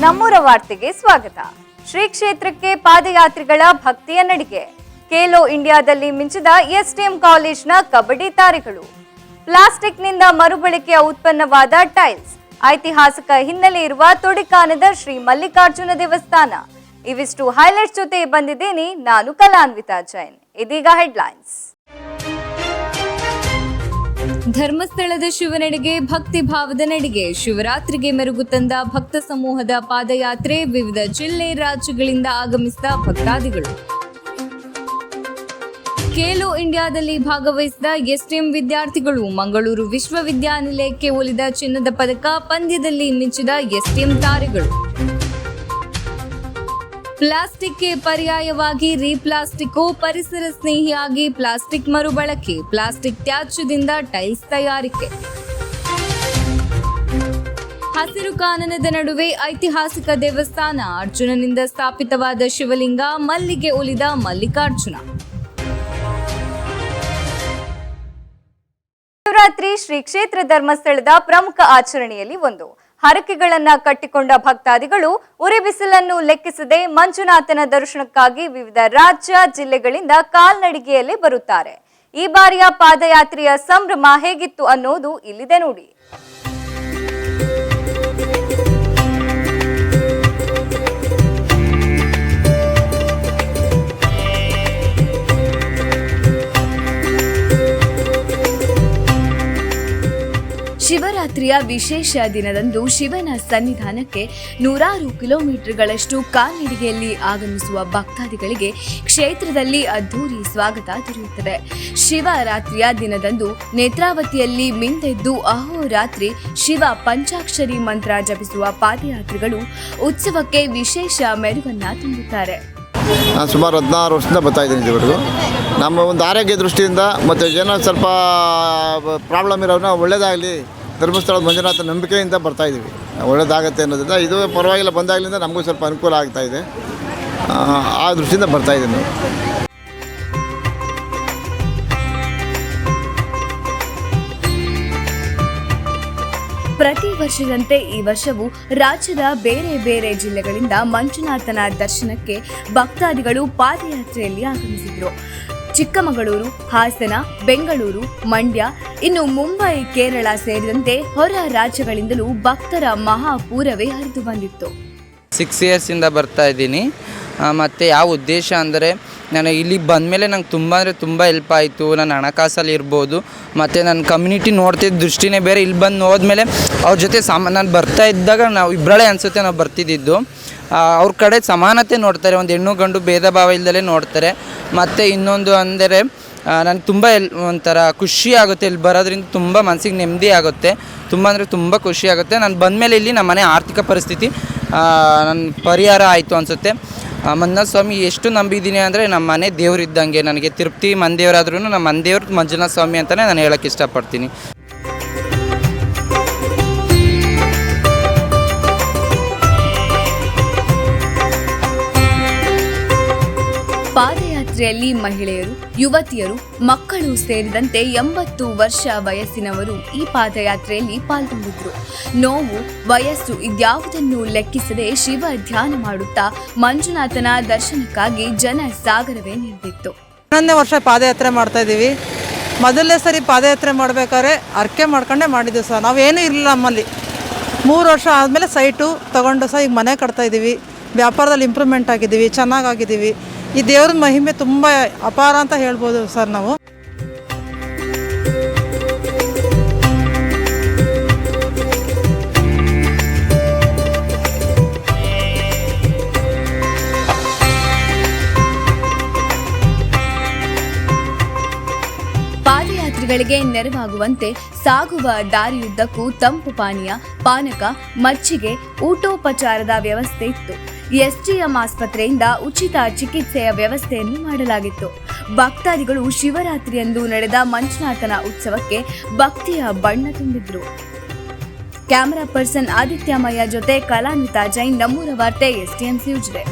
ನಮ್ಮೂರ ವಾರ್ತೆಗೆ ಸ್ವಾಗತ. ಶ್ರೀ ಕ್ಷೇತ್ರಕ್ಕೆ ಪಾದಯಾತ್ರಿಗಳ ಭಕ್ತಿಯ ನಡಿಗೆ. ಖೇಲೋ ಇಂಡಿಯಾದಲ್ಲಿ ಮಿಂಚಿದ ಎಸ್ಟಿಎಂ ಕಾಲೇಜ್ನ ಕಬಡ್ಡಿ ತಾರೆಗಳು. ಪ್ಲಾಸ್ಟಿಕ್ನಿಂದ ಮರುಬಳಕೆಯ ಉತ್ಪನ್ನವಾದ ಟೈಲ್ಸ್. ಐತಿಹಾಸಿಕ ಹಿನ್ನೆಲೆ ಇರುವ ತೊಡಿಕಾನದ ಶ್ರೀ ಮಲ್ಲಿಕಾರ್ಜುನ ದೇವಸ್ಥಾನ. ಇವಿಷ್ಟು ಹೈಲೈಟ್ಸ್ ಜೊತೆ ಬಂದಿದ್ದೇನೆ ನಾನು ಕಲಾನ್ವಿತಾ ಜೈನ್. ಇದೀಗ ಹೆಡ್ಲೈನ್ಸ್. ಧರ್ಮಸ್ಥಳದ ಶಿವನೆಡೆಗೆ ಭಕ್ತಿ ಭಾವದ ನಡಿಗೆ. ಶಿವರಾತ್ರಿಗೆ ಮೆರುಗು ತಂದ ಭಕ್ತ ಸಮೂಹದ ಪಾದಯಾತ್ರೆ. ವಿವಿಧ ಜಿಲ್ಲೆ ರಾಜ್ಯಗಳಿಂದ ಆಗಮಿಸಿದ ಭಕ್ತಾದಿಗಳು. ಖೇಲೋ ಇಂಡಿಯಾದಲ್ಲಿ ಭಾಗವಹಿಸಿದ ಎಸ್ಟಿಎಂ ವಿದ್ಯಾರ್ಥಿಗಳು. ಮಂಗಳೂರು ವಿಶ್ವವಿದ್ಯಾನಿಲಯಕ್ಕೆ ಒಲಿದ ಚಿನ್ನದ ಪದಕ. ಪಂದ್ಯದಲ್ಲಿ ಮಿಂಚಿದ ಎಸ್ಟಿಎಂ ತಾರೆಗಳು. ಪ್ಲಾಸ್ಟಿಕ್ಗೆ ಪರ್ಯಾಯವಾಗಿ ರೀಪ್ಲಾಸ್ಟಿಕ್. ಪರಿಸರ ಸ್ನೇಹಿಯಾಗಿ ಪ್ಲಾಸ್ಟಿಕ್ ಮರುಬಳಕೆ. ಪ್ಲಾಸ್ಟಿಕ್ ತ್ಯಾಜ್ಯದಿಂದ ಟೈಲ್ಸ್ ತಯಾರಿಕೆ. ಹಸಿರು ಕಾನನದ ನಡುವೆ ಐತಿಹಾಸಿಕ ದೇವಸ್ಥಾನ. ಅರ್ಜುನನಿಂದ ಸ್ಥಾಪಿತವಾದ ಶಿವಲಿಂಗ. ಮಲ್ಲಿಗೆ ಒಲಿದ ಮಲ್ಲಿಕಾರ್ಜುನ. ಶಿವರಾತ್ರಿ ಶ್ರೀ ಕ್ಷೇತ್ರ ಧರ್ಮಸ್ಥಳದ ಪ್ರಮುಖ ಆಚರಣೆಯಲ್ಲಿ ಒಂದು. ಹರಕೆಗಳನ್ನ ಕಟ್ಟಿಕೊಂಡ ಭಕ್ತಾದಿಗಳು ಉರಿ ಬಿಸಿಲನ್ನು ಲೆಕ್ಕಿಸದೆ ಮಂಜುನಾಥನ ದರ್ಶನಕ್ಕಾಗಿ ವಿವಿಧ ರಾಜ್ಯ ಜಿಲ್ಲೆಗಳಿಂದ ಕಾಲ್ನಡಿಗೆಯಲ್ಲಿ ಬರುತ್ತಾರೆ. ಈ ಬಾರಿಯ ಪಾದಯಾತ್ರೆಯ ಸಂಭ್ರಮ ಹೇಗಿತ್ತು ಅನ್ನೋದು ಇಲ್ಲಿದೆ ನೋಡಿ. ಶಿವರಾತ್ರಿಯ ವಿಶೇಷ ದಿನದಂದು ಶಿವನ ಸನ್ನಿಧಾನಕ್ಕೆ ನೂರಾರು ಕಿಲೋಮೀಟರ್ಗಳಷ್ಟು ಕಾಲ್ನಡಿಗೆಯಲ್ಲಿ ಆಗಮಿಸುವ ಭಕ್ತಾದಿಗಳಿಗೆ ಕ್ಷೇತ್ರದಲ್ಲಿ ಅದ್ಧೂರಿ ಸ್ವಾಗತ ದೊರೆಯುತ್ತದೆ. ಶಿವರಾತ್ರಿಯ ದಿನದಂದು ನೇತ್ರಾವತಿಯಲ್ಲಿ ಮಿಂದೆದ್ದು ಅಹೋರಾತ್ರಿ ಶಿವ ಪಂಚಾಕ್ಷರಿ ಮಂತ್ರ ಜಪಿಸುವ ಪಾದಯಾತ್ರಿಗಳು ಉತ್ಸವಕ್ಕೆ ವಿಶೇಷ ಮೆರುಗನ್ನ ತುಂಬುತ್ತಾರೆ. ನಾನು ಸುಮಾರು 16 ವರ್ಷದಿಂದ ಬರ್ತಾ ಇದ್ದೀನಿ ಇದುವರೆಗೂ. ನಮ್ಮ ಒಂದು ಆರೋಗ್ಯ ದೃಷ್ಟಿಯಿಂದ ಮತ್ತು ಏನೋ ಸ್ವಲ್ಪ ಪ್ರಾಬ್ಲಮ್ ಇರೋನ ಒಳ್ಳೆಯದಾಗಲಿ ಧರ್ಮಸ್ಥಳದ ಮಂಜುನಾಥ ನಂಬಿಕೆಯಿಂದ ಬರ್ತಾಯಿದ್ದೀವಿ. ಒಳ್ಳೆಯದಾಗತ್ತೆ ಅನ್ನೋದ್ರಿಂದ ಇದು ಪರವಾಗಿಲ್ಲ, ಬಂದಾಗಲಿಂದ ನಮಗೂ ಸ್ವಲ್ಪ ಅನುಕೂಲ ಆಗ್ತಾಯಿದೆ. ಆ ದೃಷ್ಟಿಯಿಂದ ಬರ್ತಾಯಿದ್ದೀನಿ. ಪ್ರತಿ ವರ್ಷದಂತೆ ಈ ವರ್ಷವೂ ರಾಜ್ಯದ ಬೇರೆ ಬೇರೆ ಜಿಲ್ಲೆಗಳಿಂದ ಮಂಜುನಾಥನ ದರ್ಶನಕ್ಕೆ ಭಕ್ತಾದಿಗಳು ಪಾದಯಾತ್ರೆಯಲ್ಲಿ ಆಗಮಿಸಿದರು. ಚಿಕ್ಕಮಗಳೂರು, ಹಾಸನ, ಬೆಂಗಳೂರು, ಮಂಡ್ಯ, ಇನ್ನು ಮುಂಬೈ, ಕೇರಳ ಸೇರಿದಂತೆ ಹೊರ ರಾಜ್ಯಗಳಿಂದಲೂ ಭಕ್ತರ ಮಹಾಪೂರವೇ ಹರಿದು ಬಂದಿತ್ತು. 6 ಇಯರ್ಸಿಂದ ಬರ್ತಾ ಇದ್ದೀನಿ. ಮತ್ತು ಯಾವ ಉದ್ದೇಶ ಅಂದರೆ ನಾನು ಇಲ್ಲಿಗೆ ಬಂದಮೇಲೆ ನಂಗೆ ತುಂಬ ಹೆಲ್ಪ್ ಆಯಿತು. ನನ್ನ ಹಣಕಾಸಲ್ಲಿ ಇರ್ಬೋದು, ಮತ್ತು ನನ್ನ ಕಮ್ಯುನಿಟಿ ನೋಡ್ತಿದ್ದ ದೃಷ್ಟಿನೇ ಬೇರೆ. ಇಲ್ಲಿ ಬಂದು ಹೋದ್ಮೇಲೆ ಅವ್ರ ಜೊತೆ ನಾನು ಬರ್ತಾ ಇದ್ದಾಗ ನಾವು ಇಬ್ಬರೇ ಅನಿಸುತ್ತೆ ನಾವು ಬರ್ತಿದ್ದಿದ್ದು. ಅವ್ರ ಕಡೆ ಸಮಾನತೆ ನೋಡ್ತಾರೆ, ಒಂದು ಹೆಣ್ಣು ಗಂಡು ಭೇದ ಭಾವ ಇಲ್ಲದಲೇ ನೋಡ್ತಾರೆ. ಮತ್ತು ಇನ್ನೊಂದು ಅಂದರೆ ನನಗೆ ತುಂಬ ಒಂಥರ ಖುಷಿ ಆಗುತ್ತೆ ಇಲ್ಲಿ ಬರೋದ್ರಿಂದ. ತುಂಬ ಮನಸ್ಸಿಗೆ ನೆಮ್ಮದಿ ಆಗುತ್ತೆ, ತುಂಬ ಖುಷಿ ಆಗುತ್ತೆ. ನಾನು ಬಂದಮೇಲೆ ಇಲ್ಲಿ ನಮ್ಮ ಮನೆ ಆರ್ಥಿಕ ಪರಿಸ್ಥಿತಿ ನನ್ನ ಪರಿಹಾರ ಆಯಿತು ಅನಿಸುತ್ತೆ. ಮಂಜುನಾಥ ಸ್ವಾಮಿ ಎಷ್ಟು ನಂಬಿದ್ದೀನಿ ಅಂದರೆ ನಮ್ಮ ಮನೆ ದೇವ್ರು ಇದ್ದಂಗೆ. ನನಗೆ ತಿರುಪತಿ ಮನೆ ದೇವರಾದ್ರೂ ನಮ್ಮ ಮನೆ ದೇವ್ರು ಮಂಜುನಾಥ ಸ್ವಾಮಿ ಅಂತಲೇ ನಾನು ಹೇಳೋಕ್ಕೆ ಇಷ್ಟಪಡ್ತೀನಿ. ಪಾದಯಾತ್ರೆಯಲ್ಲಿ ಮಹಿಳೆಯರು, ಯುವತಿಯರು, ಮಕ್ಕಳು ಸೇರಿದಂತೆ 80 ವರ್ಷ ವಯಸ್ಸಿನವರು ಈ ಪಾದಯಾತ್ರೆಯಲ್ಲಿ ಪಾಲ್ಗೊಂಡಿದ್ರು. ನೋವು, ವಯಸ್ಸು ಇದ್ಯಾವುದನ್ನು ಲೆಕ್ಕಿಸದೆ ಶಿವ ಧ್ಯಾನ ಮಾಡುತ್ತಾ ಮಂಜುನಾಥನ ದರ್ಶನಕ್ಕಾಗಿ ಜನ ಸಾಗರವೇ ನಿಂತಿತ್ತು. 11ನೇ ವರ್ಷ ಪಾದಯಾತ್ರೆ ಮಾಡ್ತಾ ಇದ್ದೀವಿ. ಮೊದಲನೇ ಸರಿ ಪಾದಯಾತ್ರೆ ಮಾಡಬೇಕಾದ್ರೆ ಅರ್ಕೆ ಮಾಡ್ಕೊಂಡೇ ಮಾಡಿದ್ದು ಸರ್. ನಾವೇನೂ ಇರಲಿಲ್ಲ ನಮ್ಮಲ್ಲಿ. 3 ವರ್ಷ ಆದಮೇಲೆ ಸೈಟು ತೊಗೊಂಡು ಸಹ ಈಗ ಮನೆ ಕಟ್ತಾ ಇದ್ದೀವಿ. ವ್ಯಾಪಾರದಲ್ಲಿ ಇಂಪ್ರೂವ್ಮೆಂಟ್ ಆಗಿದ್ದೀವಿ, ಚೆನ್ನಾಗಿದ್ದೀವಿ. ಈ ದೇವ್ರ ಮಹಿಮೆ ತುಂಬ ಅಪಾರ ಅಂತ ಹೇಳ್ಬೋದು ಸರ್ ನಾವು. ಪಾದಯಾತ್ರಿಗಳಿಗೆ ನೆರವಾಗುವಂತೆ ಸಾಗುವ ದಾರಿಯುದ್ದಕ್ಕೂ ತಂಪು ಪಾನೀಯ, ಪಾನಕ, ಮಜ್ಜಿಗೆ, ಊಟೋಪಚಾರದ ವ್ಯವಸ್ಥೆ ಇತ್ತು. ಎಸ್ಟಿಎಂ ಆಸ್ಪತ್ರೆಯಿಂದ ಉಚಿತ ಚಿಕಿತ್ಸೆಯ ವ್ಯವಸ್ಥೆಯನ್ನು ಮಾಡಲಾಗಿತ್ತು. ಭಕ್ತಾದಿಗಳು ಶಿವರಾತ್ರಿಯಂದು ನಡೆದ ಮಂಜುನಾಥನ ಉತ್ಸವಕ್ಕೆ ಭಕ್ತಿಯ ಬಣ್ಣ ತುಂಬಿದ್ರು. ಕ್ಯಾಮರಾ ಪರ್ಸನ್ ಆದಿತ್ಯಮಯ್ಯ ಜೊತೆ ಕಲಾನ್ವಿತಾ ಜೈನ್, ನಮ್ಮೂರ ವಾರ್ತೆ, STM Ujire.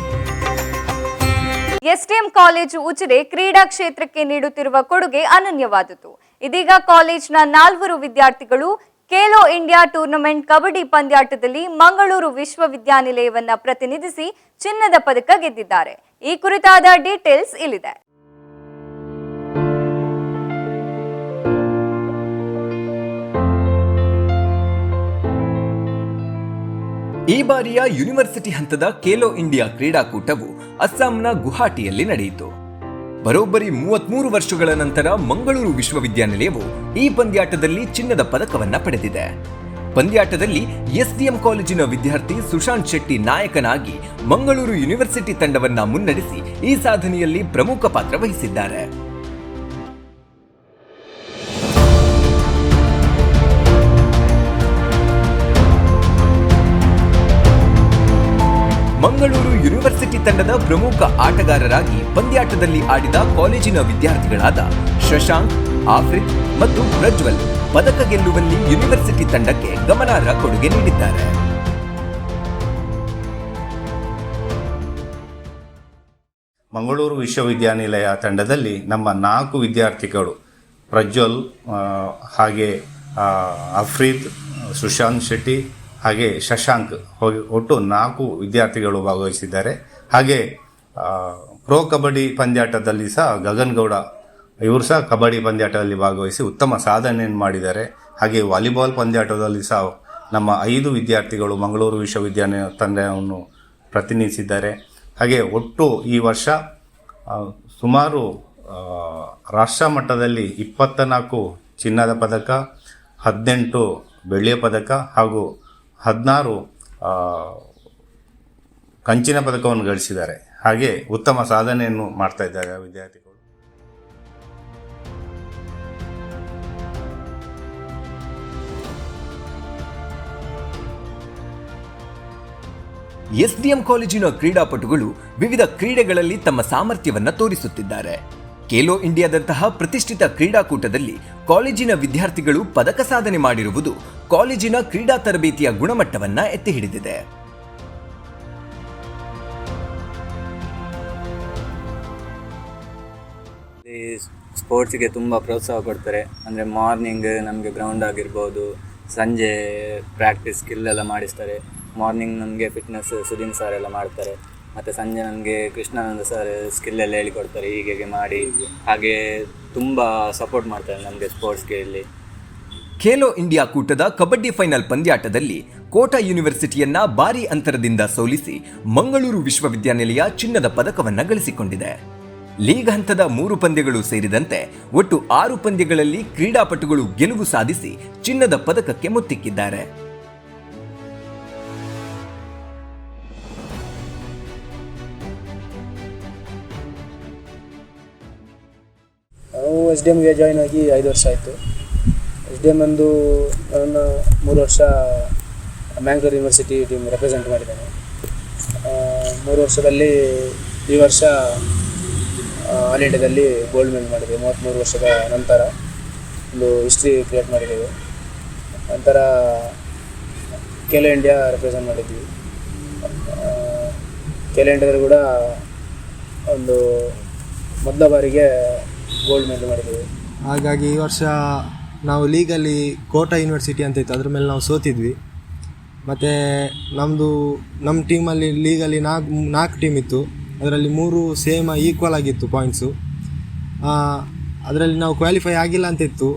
STM college Ujire ಕ್ರೀಡಾ ಕ್ಷೇತ್ರಕ್ಕೆ ನೀಡುತ್ತಿರುವ ಕೊಡುಗೆ ಅನನ್ಯವಾದುದು. ಇದೀಗ ಕಾಲೇಜ್ನ 4 ವಿದ್ಯಾರ್ಥಿಗಳು ಖೇಲೋ ಇಂಡಿಯಾ ಟೂರ್ನಮೆಂಟ್ ಕಬಡ್ಡಿ ಪಂದ್ಯಾಟದಲ್ಲಿ ಮಂಗಳೂರು ವಿಶ್ವವಿದ್ಯಾನಿಲಯವನ್ನ ಪ್ರತಿನಿಧಿಸಿ ಚಿನ್ನದ ಪದಕ ಗೆದ್ದಿದ್ದಾರೆ. ಈ ಕುರಿತಾದ ಡೀಟೇಲ್ಸ್ ಇಲ್ಲಿದೆ. ಈ ಬಾರಿಯ ಯೂನಿವರ್ಸಿಟಿ ಹಂತದ ಖೇಲೋ ಇಂಡಿಯಾ ಕ್ರೀಡಾಕೂಟವು ಅಸ್ಸಾಂನ ಗುವಾಹಟಿಯಲ್ಲಿ ನಡೆಯಿತು. ಬರೋಬ್ಬರಿ 33 ವರ್ಷಗಳ ನಂತರ ಮಂಗಳೂರು ವಿಶ್ವವಿದ್ಯಾನಿಲಯವು ಈ ಪಂದ್ಯಾಟದಲ್ಲಿ ಚಿನ್ನದ ಪದಕವನ್ನ ಪಡೆದಿದೆ. ಪಂದ್ಯಾಟದಲ್ಲಿ ಎಸ್ಡಿಎಂ ಕಾಲೇಜಿನ ವಿದ್ಯಾರ್ಥಿ ಸುಶಾಂತ್ ಶೆಟ್ಟಿ ನಾಯಕನಾಗಿ ಮಂಗಳೂರು ಯೂನಿವರ್ಸಿಟಿ ತಂಡವನ್ನ ಮುನ್ನಡೆಸಿ ಈ ಸಾಧನೆಯಲ್ಲಿ ಪ್ರಮುಖ ಪಾತ್ರ ವಹಿಸಿದ್ದಾರೆ. ಮಂಗಳೂರು ಯೂನಿವರ್ಸಿಟಿ ತಂಡದ ಪ್ರಮುಖ ಆಟಗಾರರಾಗಿ ಪಂದ್ಯಾಟದಲ್ಲಿ ಆಡಿದ ಕಾಲೇಜಿನ ವಿದ್ಯಾರ್ಥಿಗಳಾದ ಶಶಾಂಕ್, ಆಫ್ರಿದ್ ಮತ್ತು ಪ್ರಜ್ವಲ್ ಪದಕ ಗೆಲ್ಲುವಲ್ಲಿ ಯೂನಿವರ್ಸಿಟಿ ತಂಡಕ್ಕೆ ಗಮನಾರ್ಹ ಕೊಡುಗೆ ನೀಡಿದ್ದಾರೆ. ಮಂಗಳೂರು ವಿಶ್ವವಿದ್ಯಾನಿಲಯ ತಂಡದಲ್ಲಿ ನಮ್ಮ 4 ವಿದ್ಯಾರ್ಥಿಗಳು ಪ್ರಜ್ವಲ್, ಹಾಗೆ ಆಫ್ರಿದ್, ಸುಶಾಂತ್ ಶೆಟ್ಟಿ ಹಾಗೆ ಶಶಾಂಕ್ ಒಟ್ಟು 4 ವಿದ್ಯಾರ್ಥಿಗಳು ಭಾಗವಹಿಸಿದ್ದಾರೆ. ಹಾಗೆ ಪ್ರೋ ಕಬಡ್ಡಿ ಪಂದ್ಯಾಟದಲ್ಲಿ ಸಹ ಗಗನ್ ಗೌಡ ಇವರು ಸಹ ಕಬಡ್ಡಿ ಪಂದ್ಯಾಟದಲ್ಲಿ ಭಾಗವಹಿಸಿ ಉತ್ತಮ ಸಾಧನೆಯನ್ನು ಮಾಡಿದ್ದಾರೆ. ಹಾಗೆ ವಾಲಿಬಾಲ್ ಪಂದ್ಯಾಟದಲ್ಲಿ ಸಹ ನಮ್ಮ 5 ವಿದ್ಯಾರ್ಥಿಗಳು ಮಂಗಳೂರು ವಿಶ್ವವಿದ್ಯಾನಿಲಯ ತಂಡವನ್ನು ಪ್ರತಿನಿಧಿಸಿದ್ದಾರೆ. ಹಾಗೆ ಒಟ್ಟು ಈ ವರ್ಷ ಸುಮಾರು ರಾಷ್ಟ್ರ ಮಟ್ಟದಲ್ಲಿ 24 ಚಿನ್ನದ ಪದಕ, 18 ಬೆಳ್ಳಿಯ ಪದಕ ಹಾಗೂ 16 ಕಂಚಿನ ಪದಕವನ್ನು ಗಳಿಸಿದ್ದಾರೆ. ಹಾಗೆ ಉತ್ತಮ ಸಾಧನೆಯನ್ನು ಮಾಡ್ತಾ ಇದ್ದಾರೆ ವಿದ್ಯಾರ್ಥಿಗಳು. ಎಸ್ಡಿಎಂ ಕಾಲೇಜಿನ ಕ್ರೀಡಾಪಟುಗಳು ವಿವಿಧ ಕ್ರೀಡೆಗಳಲ್ಲಿ ತಮ್ಮ ಸಾಮರ್ಥ್ಯವನ್ನ ತೋರಿಸುತ್ತಿದ್ದಾರೆ. ಖೇಲೋ ಇಂಡಿಯಾದಂತಹ ಪ್ರತಿಷ್ಠಿತ ಕ್ರೀಡಾಕೂಟದಲ್ಲಿ ಕಾಲೇಜಿನ ವಿದ್ಯಾರ್ಥಿಗಳು ಪದಕ ಸಾಧನೆ ಮಾಡಿರುವುದು ಕಾಲೇಜಿನ ಕ್ರೀಡಾ ತರಬೇತಿಯ ಗುಣಮಟ್ಟವನ್ನ ಎತ್ತಿ ಹಿಡಿದಿದೆ. ಸ್ಪೋರ್ಟ್ಸ್ಗೆ ತುಂಬ ಪ್ರೋತ್ಸಾಹ ಕೊಡ್ತಾರೆ. ಅಂದರೆ ಮಾರ್ನಿಂಗ್ ನಮಗೆ ಗ್ರೌಂಡ್ ಆಗಿರ್ಬೋದು, ಸಂಜೆ ಪ್ರಾಕ್ಟೀಸ್ ಸ್ಕಿಲ್ ಎಲ್ಲ ಮಾಡಿಸ್ತಾರೆ. ಮಾರ್ನಿಂಗ್ ನಮಗೆ ಫಿಟ್ನೆಸ್ ಸುದೀನ್ ಸರ್ ಎಲ್ಲ ಮಾಡ್ತಾರೆ. ಮತ್ತು ಸಂಜೆ ನನಗೆ ಕೃಷ್ಣಾನಂದ ಸರ್ ಸ್ಕಿಲ್ಲೆಲ್ಲ ಹೇಳಿಕೊಡ್ತಾರೆ, ಹೀಗೆ ಮಾಡಿ. ಹಾಗೆ ತುಂಬ ಸಪೋರ್ಟ್ ಮಾಡ್ತಾರೆ ನಮಗೆ ಸ್ಪೋರ್ಟ್ಸ್ಗೆ ಇಲ್ಲಿ. ಖೇಲೋ ಇಂಡಿಯಾ ಕೂಟದ ಕಬಡ್ಡಿ ಫೈನಲ್ ಪಂದ್ಯಾಟದಲ್ಲಿ ಕೋಟಾ ಯೂನಿವರ್ಸಿಟಿಯನ್ನ ಭಾರೀ ಅಂತರದಿಂದ ಸೋಲಿಸಿ ಮಂಗಳೂರು ವಿಶ್ವವಿದ್ಯಾನಿಲಯ ಚಿನ್ನದ ಪದಕವನ್ನ ಗಳಿಸಿಕೊಂಡಿದೆ. ಲೀಗ್ ಹಂತದ 3 ಪಂದ್ಯಗಳು ಸೇರಿದಂತೆ ಒಟ್ಟು 6 ಪಂದ್ಯಗಳಲ್ಲಿ ಕ್ರೀಡಾಪಟುಗಳು ಗೆಲುವು ಸಾಧಿಸಿ ಚಿನ್ನದ ಪದಕಕ್ಕೆ ಮುತ್ತಿಕ್ಕಿದ್ದಾರೆ. ನಾವು SDMಗೆ ಜಾಯ್ನ್ ಆಗಿ 5 ವರ್ಷ ಆಯಿತು. SDM ಒಂದು ನಾನು 3 ವರ್ಷ ಮ್ಯಾಂಗ್ಳೂರು ಯೂನಿವರ್ಸಿಟಿ ಟೀಮ್ ರೆಪ್ರೆಸೆಂಟ್ ಮಾಡಿದ್ದೇನೆ. 3 ವರ್ಷದಲ್ಲಿ ಈ ವರ್ಷ ಆಲ್ ಇಂಡಿಯಾದಲ್ಲಿ ಗೋಲ್ಡ್ ಮೆಡಲ್ ಮಾಡಿದೆ. 33 ವರ್ಷದ ನಂತರ ಒಂದು ಹಿಸ್ಟ್ರಿ ಕ್ರಿಯೇಟ್ ಮಾಡಿದ್ದೇವೆ. ನಂತರ ಖೇಲೋ ಇಂಡಿಯಾ ರೆಪ್ರೆಸೆಂಟ್ ಮಾಡಿದ್ವಿ. ಖೇಲೋ ಇಂಡಿಯಾದಲ್ಲಿ ಕೂಡ ಒಂದು ಮೊದಲ ಬಾರಿಗೆ ಗೋಲ್ಡ್ ಮೆಡಲ್ ಮಾಡಿದ್ದೇವೆ. ಹಾಗಾಗಿ ಈ ವರ್ಷ ನಾವು ಲೀಗಲ್ಲಿ ಕೋಟಾ ಯೂನಿವರ್ಸಿಟಿ ಅಂತ ಇತ್ತು, ಅದ್ರ ಮೇಲೆ ನಾವು ಸೋತಿದ್ವಿ. ಮತ್ತು ನಮ್ಮ ಟೀಮಲ್ಲಿ ಲೀಗಲ್ಲಿ 4 ಟೀಮ್ ಇತ್ತು. ಅದರಲ್ಲಿ 3 ಸೇಮ್ ಈಕ್ವಲ್ ಆಗಿತ್ತು ಪಾಯಿಂಟ್ಸು. ಅದರಲ್ಲಿ ನಾವು ಕ್ವಾಲಿಫೈ ಆಗಿಲ್ಲ ಅಂತ ಇತ್ತು.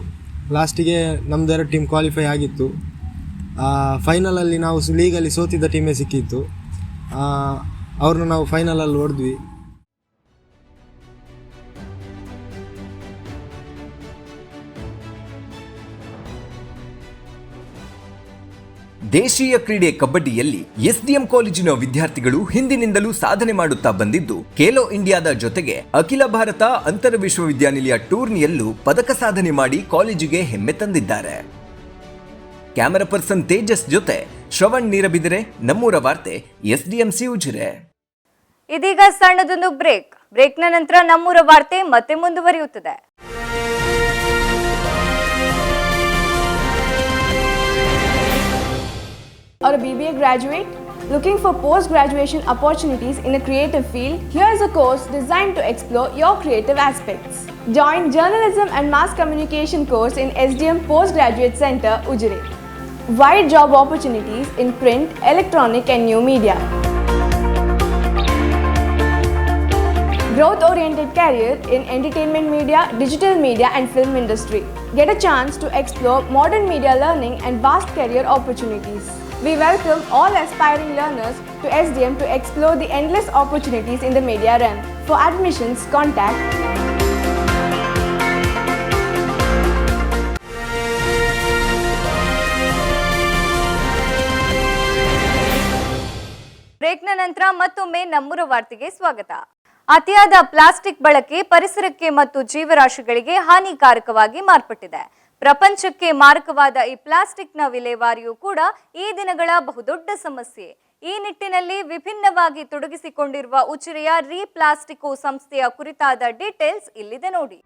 ಲಾಸ್ಟಿಗೆ ನಮ್ಮದು 2 ಟೀಮ್ ಕ್ವಾಲಿಫೈ ಆಗಿತ್ತು. ಫೈನಲಲ್ಲಿ ನಾವು ಲೀಗಲ್ಲಿ ಸೋತಿದ್ದ ಟೀಮೇ ಸಿಕ್ಕಿತ್ತು. ಅವ್ರನ್ನ ನಾವು ಫೈನಲಲ್ಲಿ ಹೊಡೆದ್ವಿ. ದೇಶೀಯ ಕ್ರೀಡೆ ಕಬಡ್ಡಿಯಲ್ಲಿ ಎಸ್ಡಿಎಂ ಕಾಲೇಜಿನ ವಿದ್ಯಾರ್ಥಿಗಳು ಹಿಂದಿನಿಂದಲೂ ಸಾಧನೆ ಮಾಡುತ್ತಾ ಬಂದಿದ್ದು, ಖೇಲೋ ಇಂಡಿಯಾದ ಜೊತೆಗೆ ಅಖಿಲ ಭಾರತ ಅಂತರ ವಿಶ್ವವಿದ್ಯಾನಿಲಯ ಟೂರ್ನಿಯಲ್ಲೂ ಪದಕ ಸಾಧನೆ ಮಾಡಿ ಕಾಲೇಜಿಗೆ ಹೆಮ್ಮೆ ತಂದಿದ್ದಾರೆ. ಕ್ಯಾಮರಾ ಪರ್ಸನ್ ತೇಜಸ್ ಜೊತೆ ಶ್ರವಣ್ ನೀರಬಿದರೆ, ನಮ್ಮೂರ ವಾರ್ತೆ, SDMC ಉಜಿರೆ. ಇದೀಗ ಸಣ್ಣದೊಂದು ಬ್ರೇಕ್ನ ನಂತರ ನಮ್ಮೂರ ವಾರ್ತೆ ಮತ್ತೆ ಮುಂದುವರಿಯುತ್ತದೆ. or a BBA graduate Looking for post-graduation opportunities in a creative field? Here's a course designed to explore your creative aspects. Join Journalism and Mass Communication course in SDM Postgraduate Center, Ujire. Wide job opportunities in print, electronic and new media. Growth-oriented career in entertainment media, digital media and film industry. Get a chance to explore modern media learning and vast career opportunities. We welcome all aspiring learners to SDM to explore the endless opportunities in the media realm. For admissions, contact ಬ್ರೇಕ್ನ ನಂತರ ಮತ್ತೊಮ್ಮೆ ನಮ್ಮೂರ ವಾರ್ತೆಗೆ ಸ್ವಾಗತ. ಅತಿಯಾದ plastic ಬಳಕೆ ಪರಿಸರಕ್ಕೆ ಮತ್ತು ಜೀವರಾಶಿಗಳಿಗೆ ಹಾನಿಕಾರಕವಾಗಿ ಮಾರ್ಪಟ್ಟಿದೆ. ಪ್ರಪಂಚಕ್ಕೆ ಮಾರಕವಾದ ಈ ಪ್ಲಾಸ್ಟಿಕ್ನ ವಿಲೇವಾರಿಯೂ ಕೂಡ ಈ ದಿನಗಳ ಬಹುದೊಡ್ಡ ಸಮಸ್ಯೆ. ಈ ನಿಟ್ಟಿನಲ್ಲಿ ವಿಭಿನ್ನವಾಗಿ ತೊಡಗಿಸಿಕೊಂಡಿರುವ ಉಜಿರೆಯ ರೀಪ್ಲಾಸ್ಟಿಕೋ ಸಂಸ್ಥೆಯ ಕುರಿತಾದ ಡೀಟೇಲ್ಸ್ ಇಲ್ಲಿದೆ ನೋಡಿ.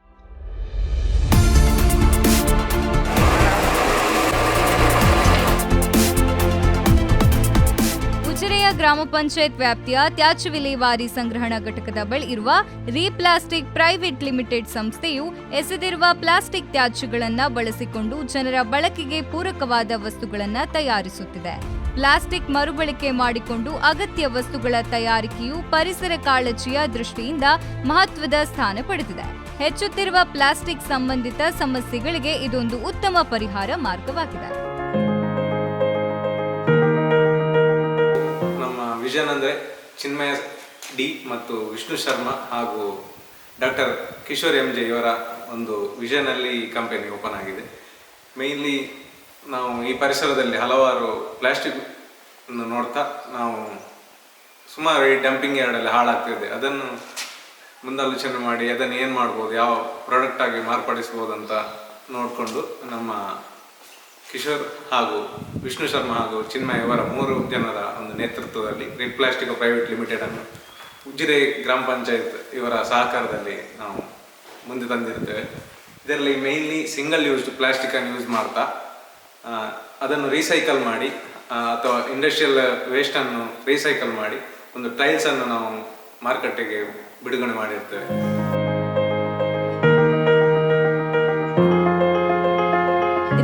ಉಜಿರೆಯ ಗ್ರಾಮ ಪಂಚಾಯತ್ ವ್ಯಾಪ್ತಿಯ ತ್ಯಾಜ್ಯ ವಿಲೇವಾರಿ ಸಂಗ್ರಹಣಾ ಘಟಕದ ಬಳಿ ಇರುವ ರೀಪ್ಲಾಸ್ಟಿಕ್ ಪ್ರೈವೇಟ್ ಲಿಮಿಟೆಡ್ ಸಂಸ್ಥೆಯು ಎಸೆದಿರುವ ಪ್ಲಾಸ್ಟಿಕ್ ತ್ಯಾಜ್ಯಗಳನ್ನು ಬಳಸಿಕೊಂಡು ಜನರ ಬಳಕೆಗೆ ಪೂರಕವಾದ ವಸ್ತುಗಳನ್ನು ತಯಾರಿಸುತ್ತಿದೆ. ಪ್ಲಾಸ್ಟಿಕ್ ಮರುಬಳಕೆ ಮಾಡಿಕೊಂಡು ಅಗತ್ಯ ವಸ್ತುಗಳ ತಯಾರಿಕೆಯು ಪರಿಸರ ಕಾಳಜಿಯ ದೃಷ್ಟಿಯಿಂದ ಮಹತ್ವದ ಸ್ಥಾನ ಪಡೆದಿದೆ. ಹೆಚ್ಚುತ್ತಿರುವ ಪ್ಲಾಸ್ಟಿಕ್ ಸಂಬಂಧಿತ ಸಮಸ್ಯೆಗಳಿಗೆ ಇದೊಂದು ಉತ್ತಮ ಪರಿಹಾರ ಮಾರ್ಗವಾಗಿದೆ. ವಿಷನ್ ಅಂದರೆ ಚಿನ್ಮಯ ಡಿ ಮತ್ತು ವಿಷ್ಣು ಶರ್ಮಾ ಹಾಗೂ ಡಾಕ್ಟರ್ ಕಿಶೋರ್ ಎಂ ಜೆ ಇವರ ಒಂದು ವಿಷನಲ್ಲಿ ಈ ಕಂಪನಿ ಓಪನ್ ಆಗಿದೆ. ಮೇಯ್ನ್ಲಿ ನಾವು ಈ ಪರಿಸರದಲ್ಲಿ ಹಲವಾರು ಪ್ಲಾಸ್ಟಿಕ್ ನೋಡ್ತಾ ನಾವು ಸುಮಾರು ಈ ಡಂಪಿಂಗ್ ಯಾರ್ಡಲ್ಲಿ ಹಾಳಾಗ್ತಿದೆ. ಅದನ್ನು ಮುಂದಾಲೋಚನೆ ಮಾಡಿ ಅದನ್ನು ಏನು ಮಾಡ್ಬೋದು, ಯಾವ ಪ್ರಾಡಕ್ಟ್ ಆಗಿ ಮಾರ್ಪಡಿಸ್ಬೋದು ಅಂತ ನೋಡಿಕೊಂಡು ನಮ್ಮ ಕಿಶೋರ್ ಹಾಗೂ ವಿಷ್ಣು ಶರ್ಮಾ ಹಾಗೂ ಚಿನ್ಮಯ ಇವರ 3 ಜನರ ಒಂದು ನೇತೃತ್ವದಲ್ಲಿ ರೀಪ್ಲಾಸ್ಟಿಕೋ ಪ್ರೈವೇಟ್ ಲಿಮಿಟೆಡ್ ಅನ್ನು ಉಜಿರೆ ಗ್ರಾಮ ಪಂಚಾಯತ್ ಇವರ ಸಹಕಾರದಲ್ಲಿ ನಾವು ಮುಂದೆ ತಂದಿರ್ತೇವೆ. ಇದರಲ್ಲಿ ಮೇಯ್ನ್ಲಿ ಸಿಂಗಲ್ ಯೂಸ್ಡ್ ಪ್ಲಾಸ್ಟಿಕನ್ನು ಯೂಸ್ ಮಾಡ್ತಾ ಅದನ್ನು ರೀಸೈಕಲ್ ಮಾಡಿ ಅಥವಾ ಇಂಡಸ್ಟ್ರಿಯಲ್ ವೇಸ್ಟನ್ನು ರೀಸೈಕಲ್ ಮಾಡಿ ಒಂದು ಟೈಲ್ಸನ್ನು ನಾವು ಮಾರುಕಟ್ಟೆಗೆ ಬಿಡುಗಡೆ ಮಾಡಿರ್ತೇವೆ.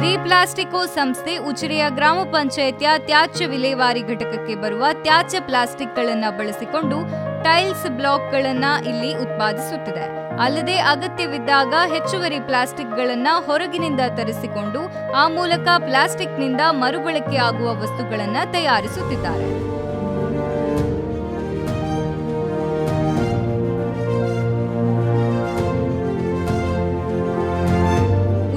ರೀಪ್ಲಾಸ್ಟಿಕೋ ಸಂಸ್ಥೆ ಉಜಿರೆಯ ಗ್ರಾಮ ಪಂಚಾಯತ್ಯ ತ್ಯಾಜ್ಯ ವಿಲೇವಾರಿ ಘಟಕಕ್ಕೆ ಬರುವ ತ್ಯಾಜ್ಯ ಪ್ಲಾಸ್ಟಿಕ್ಗಳನ್ನು ಬಳಸಿಕೊಂಡು ಟೈಲ್ಸ್ ಬ್ಲಾಕ್ಗಳನ್ನು ಇಲ್ಲಿ ಉತ್ಪಾದಿಸುತ್ತಿದೆ. ಅಲ್ಲದೆ ಅಗತ್ಯವಿದ್ದಾಗ ಹೆಚ್ಚುವರಿ ಪ್ಲಾಸ್ಟಿಕ್ಗಳನ್ನು ಹೊರಗಿನಿಂದ ತರಿಸಿಕೊಂಡು ಆ ಮೂಲಕ ಪ್ಲಾಸ್ಟಿಕ್ನಿಂದ ಮರುಬಳಕೆ ಆಗುವ ವಸ್ತುಗಳನ್ನು ತಯಾರಿಸುತ್ತಿದ್ದಾರೆ.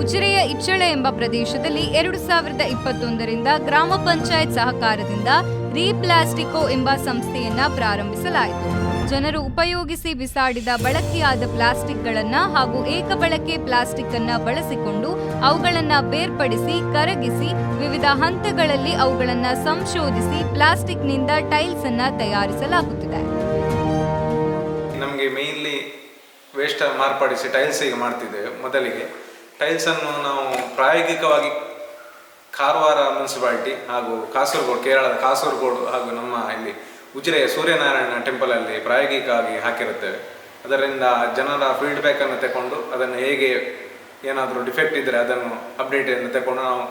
ಉಜಿರೆಯ ಇಚ್ಚಳೆ ಎಂಬ ಪ್ರದೇಶದಲ್ಲಿ 2021ರಿಂದ ಗ್ರಾಮ ಪಂಚಾಯತ್ ಸಹಕಾರದಿಂದ ರೀಪ್ಲಾಸ್ಟಿಕೋ ಎಂಬ ಸಂಸ್ಥೆಯನ್ನ ಪ್ರಾರಂಭಿಸಲಾಯಿತು. ಜನರು ಉಪಯೋಗಿಸಿ ಬಿಸಾಡಿದ ಬಳಕೆಯಾದ ಪ್ಲಾಸ್ಟಿಕ್ಗಳನ್ನು ಹಾಗೂ ಏಕಬಳಕೆ ಪ್ಲಾಸ್ಟಿಕ್ ಅನ್ನ ಬಳಸಿಕೊಂಡು ಅವುಗಳನ್ನು ಬೇರ್ಪಡಿಸಿ ಕರಗಿಸಿ ವಿವಿಧ ಹಂತಗಳಲ್ಲಿ ಅವುಗಳನ್ನು ಸಂಶೋಧಿಸಿ ಪ್ಲಾಸ್ಟಿಕ್ನಿಂದ ಟೈಲ್ಸ್ ಅನ್ನ ತಯಾರಿಸಲಾಗುತ್ತಿದೆ. ನಮಗೆ ಮೇನ್ಲಿ ವೇಸ್ಟ್ ಮಾರ್ಪಡಿಸಿ ಟೈಲ್ಸ್ ಈಗ ಮಾಡ್ತಿದ್ದೇವೆ. ಮೊದಲಿಗೆ ಟೈಲ್ಸನ್ನು ನಾವು ಪ್ರಾಯೋಗಿಕವಾಗಿ ಕಾರವಾರ ಮುನ್ಸಿಪಾಲಿಟಿ ಹಾಗೂ ಕಾಸರಗೋಡು, ಕೇರಳದ ಕಾಸರಗೋಡು ಹಾಗೂ ನಮ್ಮ ಇಲ್ಲಿ ಉಜಿರೆಯ ಸೂರ್ಯನಾರಾಯಣ ಟೆಂಪಲಲ್ಲಿ ಪ್ರಾಯೋಗಿಕವಾಗಿ ಹಾಕಿರುತ್ತೇವೆ. ಅದರಿಂದ ಜನರ ಫೀಡ್ಬ್ಯಾಕನ್ನು ತಗೊಂಡು ಅದನ್ನು ಹೇಗೆ ಏನಾದರೂ ಡಿಫೆಕ್ಟ್ ಇದ್ದರೆ ಅದನ್ನು ಅಪ್ಡೇಟನ್ನು ತಗೊಂಡು ನಾವು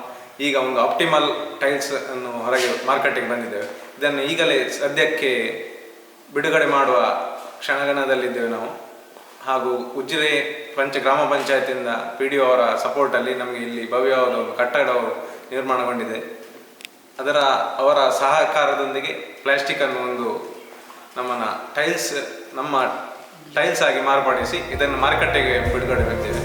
ಈಗ ಒಂದು ಆಪ್ಟಿಮಲ್ ಟೈಲ್ಸ್ ಅನ್ನು ಹೊರಗೆ ಮಾರ್ಕೆಟಿಗೆ ಬಂದಿದ್ದೇವೆ. ಇದನ್ನು ಈಗಲೇ ಸದ್ಯಕ್ಕೆ ಬಿಡುಗಡೆ ಮಾಡುವ ಕ್ಷಣಗಣದಲ್ಲಿದ್ದೇವೆ ನಾವು. ಹಾಗೂ ಉಜಿರೆ ಗ್ರಾಮ ಪಂಚಾಯತಿಂದ PDO ಅವರ ಸಪೋರ್ಟಲ್ಲಿ ನಮಗೆ ಇಲ್ಲಿ ಭವ್ಯವಾದ ಒಂದು ಕಟ್ಟಡವು ನಿರ್ಮಾಣಗೊಂಡಿದೆ. ಅವರ ಸಹಕಾರದೊಂದಿಗೆ ಪ್ಲಾಸ್ಟಿಕ್ಕನ್ನು ಒಂದು ನಮ್ಮ ಟೈಲ್ಸ್ ಆಗಿ ಮಾರ್ಪಡಿಸಿ ಇದನ್ನು ಮಾರುಕಟ್ಟೆಗೆ ಬಿಡುಗಡೆ ಮಾಡ್ತೇವೆ.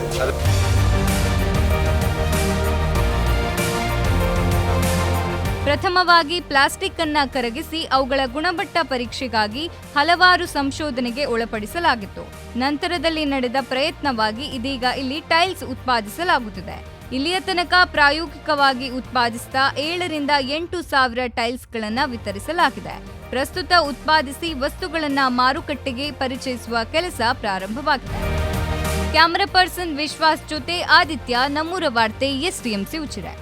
ಪ್ರಥಮವಾಗಿ ಪ್ಲಾಸ್ಟಿಕ್ ಅನ್ನ ಕರಗಿಸಿ ಅವುಗಳ ಗುಣಮಟ್ಟ ಪರೀಕ್ಷೆಗಾಗಿ ಹಲವಾರು ಸಂಶೋಧನೆಗೆ ಒಳಪಡಿಸಲಾಗಿತ್ತು. ನಂತರದಲ್ಲಿ ನಡೆದ ಪ್ರಯತ್ನವಾಗಿ ಇದೀಗ ಇಲ್ಲಿ ಟೈಲ್ಸ್ ಉತ್ಪಾದಿಸಲಾಗುತ್ತಿದೆ. ಇಲ್ಲಿಯ ತನಕ ಪ್ರಾಯೋಗಿಕವಾಗಿ ಉತ್ಪಾದಿಸಿದ 7ರಿಂದ 8 ಸಾವಿರ ಟೈಲ್ಸ್ಗಳನ್ನು ವಿತರಿಸಲಾಗಿದೆ. ಪ್ರಸ್ತುತ ಉತ್ಪಾದಿಸಿ ವಸ್ತುಗಳನ್ನು ಮಾರುಕಟ್ಟೆಗೆ ಪರಿಚಯಿಸುವ ಕೆಲಸ ಪ್ರಾರಂಭವಾಗಿದೆ. ಕ್ಯಾಮರಾ ಪರ್ಸನ್ ವಿಶ್ವಾಸ್ ಜೊತೆ ಆದಿತ್ಯ, ನಮ್ಮೂರ ವಾರ್ತೆ, STMC ಉಜಿರೆ.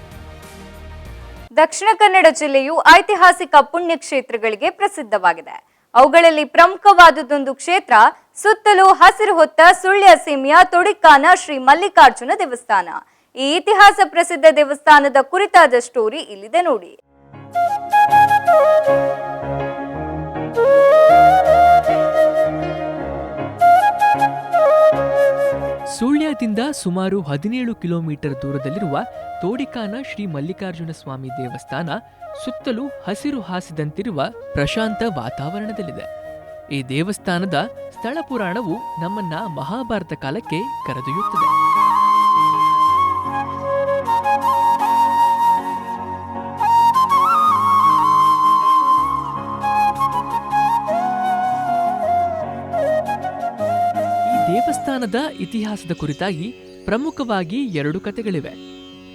ದಕ್ಷಿಣ ಕನ್ನಡ ಜಿಲ್ಲೆಯು ಐತಿಹಾಸಿಕ ಪುಣ್ಯಕ್ಷೇತ್ರಗಳಿಗೆ ಪ್ರಸಿದ್ಧವಾಗಿದೆ. ಅವುಗಳಲ್ಲಿ ಪ್ರಮುಖವಾದದೊಂದು ಕ್ಷೇತ್ರ ಸುತ್ತಲೂ ಹಸಿರು ಹೊತ್ತ ಸುಳ್ಯ ಸೀಮೆಯ ತೊಡಿಕಾನ ಶ್ರೀ ಮಲ್ಲಿಕಾರ್ಜುನ ದೇವಸ್ಥಾನ. ಈ ಇತಿಹಾಸ ಪ್ರಸಿದ್ಧ ದೇವಸ್ಥಾನದ ಕುರಿತಾದ ಸ್ಟೋರಿ ಇಲ್ಲಿದೆ ನೋಡಿ. ಸುಳ್ಯದಿಂದ ಸುಮಾರು 17 ಕಿಲೋಮೀಟರ್ ದೂರದಲ್ಲಿರುವ ತೋಡಿಕಾನ ಶ್ರೀ ಮಲ್ಲಿಕಾರ್ಜುನ ಸ್ವಾಮಿ ದೇವಸ್ಥಾನ ಸುತ್ತಲೂ ಹಸಿರು ಹಾಸಿದಂತಿರುವ ಪ್ರಶಾಂತ ವಾತಾವರಣದಲ್ಲಿದೆ. ಈ ದೇವಸ್ಥಾನದ ಸ್ಥಳ ಪುರಾಣವು ನಮ್ಮನ್ನ ಮಹಾಭಾರತ ಕಾಲಕ್ಕೆ ಕರೆದೊಯ್ಯುತ್ತದೆ. ದೇವಸ್ಥಾನದ ಇತಿಹಾಸದ ಕುರಿತಾಗಿ ಪ್ರಮುಖವಾಗಿ 2 ಕಥೆಗಳಿವೆ.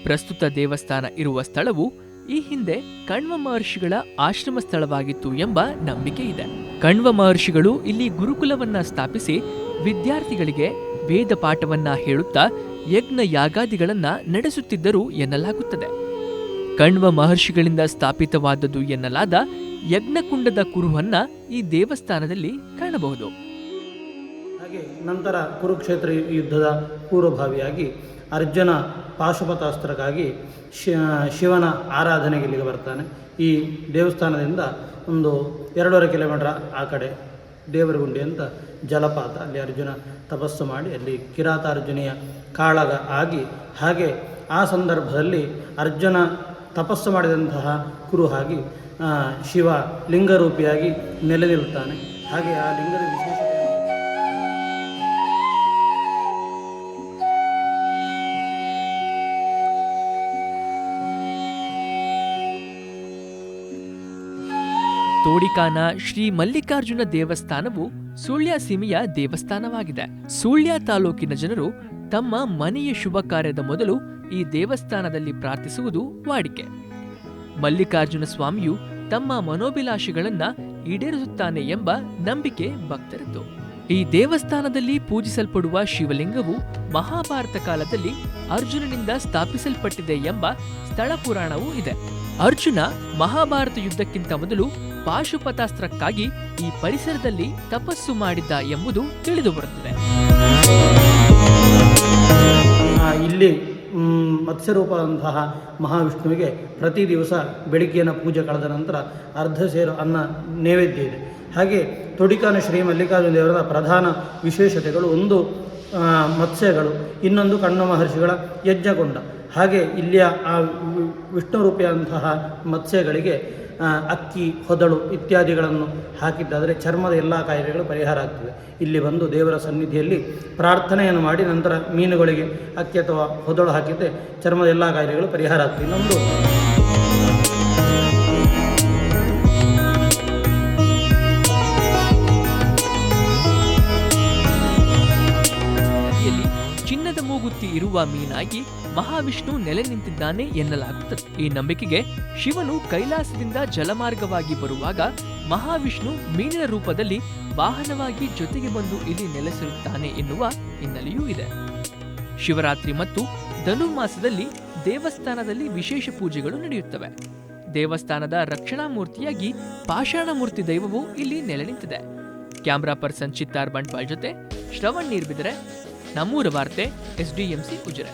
ಪ್ರಸ್ತುತ ದೇವಸ್ಥಾನ ಇರುವ ಸ್ಥಳವು ಈ ಹಿಂದೆ ಕಣ್ವ ಮಹರ್ಷಿಗಳ ಆಶ್ರಮ ಸ್ಥಳವಾಗಿತ್ತು ಎಂಬ ನಂಬಿಕೆ ಇದೆ. ಕಣ್ವ ಮಹರ್ಷಿಗಳು ಇಲ್ಲಿ ಗುರುಕುಲವನ್ನ ಸ್ಥಾಪಿಸಿ ವಿದ್ಯಾರ್ಥಿಗಳಿಗೆ ವೇದ ಪಾಠವನ್ನ ಹೇಳುತ್ತಾ ಯಜ್ಞ ಯಾಗಾದಿಗಳನ್ನ ನಡೆಸುತ್ತಿದ್ದರು ಎನ್ನಲಾಗುತ್ತದೆ. ಕಣ್ವ ಮಹರ್ಷಿಗಳಿಂದ ಸ್ಥಾಪಿತವಾದದ್ದು ಎನ್ನಲಾದ ಯಜ್ಞಕುಂಡದ ಕುರುಹನ್ನ ಈ ದೇವಸ್ಥಾನದಲ್ಲಿ ಕಾಣಬಹುದು. ಹಾಗೆ ನಂತರ ಕುರುಕ್ಷೇತ್ರ ಯುದ್ಧದ ಪೂರ್ವಭಾವಿಯಾಗಿ ಅರ್ಜುನ ಪಾಶುಪತಾಸ್ತ್ರಕ್ಕಾಗಿ ಶಿವನ ಆರಾಧನೆಗೆ ಇಲ್ಲಿಗೆ ಬರ್ತಾನೆ. ಈ ದೇವಸ್ಥಾನದಿಂದ ಒಂದು 2.5 ಕಿಲೋಮೀಟರ್ ಆ ಕಡೆ ದೇವರಗುಂಡಿ ಅಂತ ಜಲಪಾತ, ಅಲ್ಲಿ ಅರ್ಜುನ ತಪಸ್ಸು ಮಾಡಿ ಅಲ್ಲಿ ಕಿರಾತಾರ್ಜುನಿಯ ಕಾಳಗ ಆಗಿ, ಹಾಗೆ ಆ ಸಂದರ್ಭದಲ್ಲಿ ಅರ್ಜುನ ತಪಸ್ಸು ಮಾಡಿದಂತಹ ಕುರುಹಾಗಿ ಶಿವ ಲಿಂಗರೂಪಿಯಾಗಿ ನೆಲೆ ನಿಲ್ತಾನೆ. ಹಾಗೆ ಆ ಲಿಂಗದ ವಿಶೇಷತೆ ತೋಡಿಕಾನ ಶ್ರೀ ಮಲ್ಲಿಕಾರ್ಜುನ ದೇವಸ್ಥಾನವು ಸುಳ್ಯ ಸೀಮೆಯ ದೇವಸ್ಥಾನವಾಗಿದೆ. ಸುಳ್ಯ ತಾಲೂಕಿನ ಜನರು ತಮ್ಮ ಮನೆಯ ಶುಭ ಕಾರ್ಯದ ಮೊದಲು ಈ ದೇವಸ್ಥಾನದಲ್ಲಿ ಪ್ರಾರ್ಥಿಸುವುದು ವಾಡಿಕೆ. ಮಲ್ಲಿಕಾರ್ಜುನ ಸ್ವಾಮಿಯು ತಮ್ಮ ಮನೋಭಿಲಾಷೆಗಳನ್ನ ಈಡೇರಿಸುತ್ತಾನೆ ಎಂಬ ನಂಬಿಕೆ ಭಕ್ತರದ್ದು. ಈ ದೇವಸ್ಥಾನದಲ್ಲಿ ಪೂಜಿಸಲ್ಪಡುವ ಶಿವಲಿಂಗವು ಮಹಾಭಾರತ ಕಾಲದಲ್ಲಿ ಅರ್ಜುನನಿಂದ ಸ್ಥಾಪಿಸಲ್ಪಟ್ಟಿದೆ ಎಂಬ ಸ್ಥಳ ಪುರಾಣವೂ ಇದೆ. ಅರ್ಜುನ ಮಹಾಭಾರತ ಯುದ್ಧಕ್ಕಿಂತ ಮೊದಲು ಪಾಶುಪತಾಸ್ತ್ರಕ್ಕಾಗಿ ಈ ಪರಿಸರದಲ್ಲಿ ತಪಸ್ಸು ಮಾಡಿದ್ದ ಎಂಬುದು ತಿಳಿದು ಬರುತ್ತದೆ. ಇಲ್ಲಿ ಮತ್ಸ್ಯರೂಪದಂತಹ ಮಹಾವಿಷ್ಣುವಿಗೆ ಪ್ರತಿ ದಿವಸ ಬೆಳಿಗ್ಗೆನ ಪೂಜೆ ಕಳೆದ ನಂತರ ಅರ್ಧ ಸೇರು ಅನ್ನ ನೈವೇದ್ಯ ಇದೆ. ಹಾಗೆ ತೊಡಿಕಾನ ಶ್ರೀ ಮಲ್ಲಿಕಾರ್ಜುನ ದೇವರ ಪ್ರಧಾನ ವಿಶೇಷತೆಗಳು, ಒಂದು ಮತ್ಸ್ಯಗಳು, ಇನ್ನೊಂದು ಕಣ್ವ ಮಹರ್ಷಿಗಳ ಯಜ್ಞಕೊಂಡ. ಹಾಗೆ ಇಲ್ಲಿಯ ಆ ವಿಷ್ಣು ರೂಪಿಯಂತಹ ಮತ್ಸ್ಯಗಳಿಗೆ ಅಕ್ಕಿ, ಹೊದಳು ಇತ್ಯಾದಿಗಳನ್ನು ಹಾಕಿದ್ದಾದರೆ ಚರ್ಮದ ಎಲ್ಲ ಕಾಯಿಲೆಗಳು ಪರಿಹಾರ ಆಗ್ತದೆ. ಇಲ್ಲಿ ಬಂದು ದೇವರ ಸನ್ನಿಧಿಯಲ್ಲಿ ಪ್ರಾರ್ಥನೆಯನ್ನು ಮಾಡಿ ನಂತರ ಮೀನುಗಳಿಗೆ ಅಕ್ಕಿ ಅಥವಾ ಹೊದಳು ಹಾಕಿದ್ದರೆ ಚರ್ಮದ ಎಲ್ಲ ಕಾಯಿಲೆಗಳು ಪರಿಹಾರ ಆಗ್ತದೆ. ಇನ್ನೊಂದು ಚಿನ್ನದ ಮೂಗುತಿ ಇರುವ ಮೀನಾಗಿ ಮಹಾವಿಷ್ಣು ನೆಲೆ ನಿಂತಿದ್ದಾನೆ ಎನ್ನಲಾಗುತ್ತದೆ. ಈ ನಂಬಿಕೆಗೆ ಶಿವನು ಕೈಲಾಸದಿಂದ ಜಲಮಾರ್ಗವಾಗಿ ಬರುವಾಗ ಮಹಾವಿಷ್ಣು ಮೀನಿನ ರೂಪದಲ್ಲಿ ವಾಹನವಾಗಿ ಜೊತೆಗೆ ಬಂದು ಇಲ್ಲಿ ನೆಲೆಸಿರುತ್ತಾನೆ ಎನ್ನುವ ಹಿನ್ನೆಲೆಯೂ ಇದೆ. ಶಿವರಾತ್ರಿ ಮತ್ತು ಧನುರ್ಮಾಸದಲ್ಲಿ ದೇವಸ್ಥಾನದಲ್ಲಿ ವಿಶೇಷ ಪೂಜೆಗಳು ನಡೆಯುತ್ತವೆ. ದೇವಸ್ಥಾನದ ರಕ್ಷಣಾ ಮೂರ್ತಿಯಾಗಿ ಪಾಷಾಣ ಮೂರ್ತಿ ದೈವವು ಇಲ್ಲಿ ನೆಲೆ ನಿಂತಿದೆ. ಕ್ಯಾಮ್ರಾ ಪರ್ಸನ್ ಚಿತ್ತಾರ್ ಬಂಟ್ವಾಲ್ ಜೊತೆ ಶ್ರವಣ್ ನೀರ್ಬಿದರೆ, ನಮ್ಮೂರ ವಾರ್ತೆ, SDMC ಉಜಿರೆ.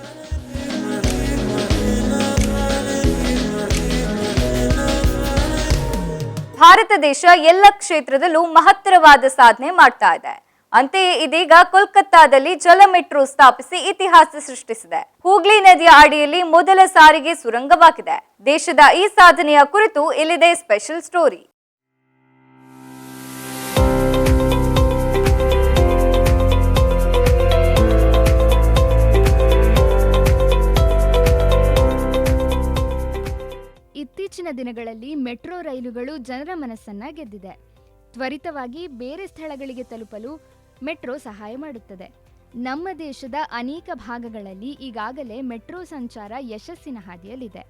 ಭಾರತ ದೇಶ ಎಲ್ಲ ಕ್ಷೇತ್ರದಲ್ಲೂ ಮಹತ್ತರವಾದ ಸಾಧನೆ ಮಾಡ್ತಾ ಇದೆ. ಅಂತೆಯೇ ಇದೀಗ ಕೋಲ್ಕತ್ತಾದಲ್ಲಿ ಜಲ ಮೆಟ್ರೋ ಸ್ಥಾಪಿಸಿ ಇತಿಹಾಸ ಸೃಷ್ಟಿಸಿದೆ. ಹೂಗ್ಲಿ ನದಿಯ ಅಡಿಯಲ್ಲಿ ಮೊದಲ ಸಾರಿಗೆ ಸುರಂಗವಾಗಿದೆ. ದೇಶದ ಈ ಸಾಧನೆಯ ಕುರಿತು ಇಲ್ಲಿದೆ ಸ್ಪೆಷಲ್ ಸ್ಟೋರಿ. ಇತ್ತೀಚಿನ ದಿನಗಳಲ್ಲಿ ಮೆಟ್ರೋ ರೈಲುಗಳು ಜನರ ಮನಸ್ಸನ್ನ ಗೆದ್ದಿದೆ. ತ್ವರಿತವಾಗಿ ಬೇರೆ ಸ್ಥಳಗಳಿಗೆ ತಲುಪಲು ಮೆಟ್ರೋ ಸಹಾಯ ಮಾಡುತ್ತದೆ. ನಮ್ಮ ದೇಶದ ಅನೇಕ ಭಾಗಗಳಲ್ಲಿ ಈಗಾಗಲೇ ಮೆಟ್ರೋ ಸಂಚಾರ ಯಶಸ್ಸಿನ ಹಾದಿಯಲ್ಲಿದೆ.